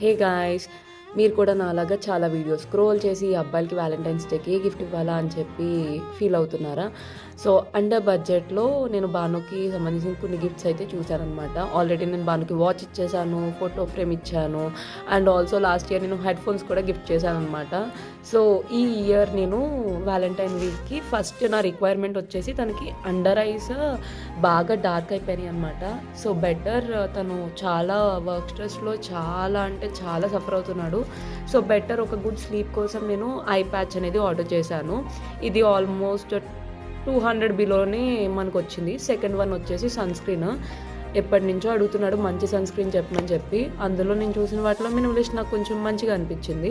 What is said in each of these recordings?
Hey guys, మీరు కూడా నాలాగా చాలా వీడియోస్ స్క్రోల్ చేసి ఈ అబ్బాయిలకి వ్యాలంటైన్స్ డేకి ఏ గిఫ్ట్ ఇవ్వాలా అని చెప్పి ఫీల్ అవుతున్నారా? సో అండర్ బడ్జెట్లో నేను భానుకి సంబంధించిన కొన్ని గిఫ్ట్స్ అయితే చూశానమాట. ఆల్రెడీ నేను భానుకి వాచ్ ఇచ్చేసాను, ఫోటో ఫ్రేమ్ ఇచ్చాను, అండ్ ఆల్సో లాస్ట్ ఇయర్ నేను హెడ్ ఫోన్స్ కూడా గిఫ్ట్ చేశాను అనమాట. సో ఈ ఇయర్ నేను వ్యాలంటైన్ వీక్కి ఫస్ట్ నా రిక్వైర్మెంట్ వచ్చేసి తనకి అండర్ ఐస్ బాగా డార్క్ అయిపోయినాయి అనమాట. సో బెటర్, తను చాలా వర్క్ స్ట్రెస్లో చాలా అంటే చాలా సఫర్ అవుతున్నాడు. సో బెటర్ ఒక గుడ్ స్లీప్ కోసం నేను ఐ ప్యాచ్ అనేది ఆర్డర్ చేశాను. ఇది ఆల్మోస్ట్ 200 బిలోనే మనకు వచ్చింది. సెకండ్ వన్ వచ్చేసి సన్ స్క్రీన్. ఎప్పటి నుంచో అడుగుతున్నాడు మంచి సన్ స్క్రీన్ చెప్పమని చెప్పి. అందులో నేను చూసిన వాటిలో మినిమలిస్ట్ నాకు కొంచెం మంచిగా అనిపించింది.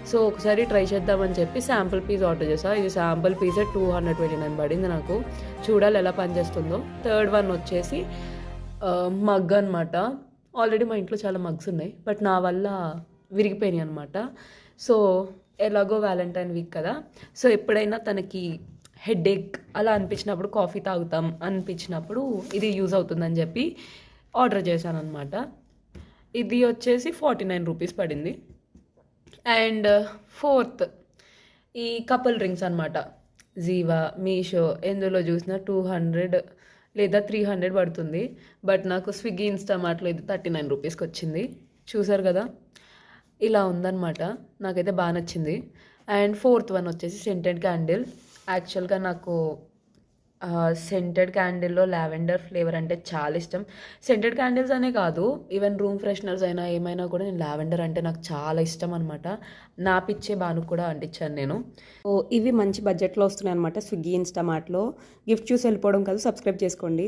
సో ఒకసారి ట్రై చేద్దామని చెప్పి శాంపుల్ పీస్ ఆర్డర్ చేసా. ఇది శాంపుల్ పీసే 229 పడింది నాకు. చూడాలి ఎలా పనిచేస్తుందో. థర్డ్ వన్ వచ్చేసి మగ్ అనమాట. ఆల్రెడీ మా ఇంట్లో చాలా మగ్స్ ఉన్నాయి, బట్ నా వల్ల విరిగిపోయినాయి అనమాట. సో ఎలాగో వ్యాలంటైన్ వీక్ కదా, సో ఎప్పుడైనా తనకి హెడేక్ అలా అనిపించినప్పుడు, కాఫీ తాగుతాం అనిపించినప్పుడు ఇది యూజ్ అవుతుందని చెప్పి ఆర్డర్ చేశాను అనమాట. ఇది వచ్చేసి 49 రూపీస్ పడింది. అండ్ ఫోర్త్ ఈ కపుల్ రింగ్స్ అనమాట. జీవా, మీషో ఎందులో చూసినా 200 లేదా 300 పడుతుంది. బట్ నాకు స్విగ్గీ ఇన్స్టామార్ట్లో ఇది 39 రూపీస్కి వచ్చింది. చూసారు కదా, ఇలా ఉందన్నమాట. నాకైతే బాగా నచ్చింది. అండ్ ఫోర్త్ వన్ వచ్చేసి సెంటెడ్ క్యాండిల్. యాక్చువల్గా నాకు సెంటెడ్ క్యాండిల్లో లావెండర్ ఫ్లేవర్ అంటే చాలా ఇష్టం. సెంటెడ్ క్యాండిల్స్ అనే కాదు, ఈవెన్ రూమ్ ఫ్రెషనర్స్ అయినా ఏమైనా కూడా నేను లావెండర్ అంటే నాకు చాలా ఇష్టం అనమాట. నా పిచ్చే బానుకు కూడా అంటించాను నేను. సో ఇవి మంచి బడ్జెట్లో వస్తున్నాయి అనమాట స్విగ్గీ ఇన్స్టామార్ట్లో. గిఫ్ట్ చూసి వెళ్ళిపోవడం కాదు, సబ్స్క్రైబ్ చేసుకోండి.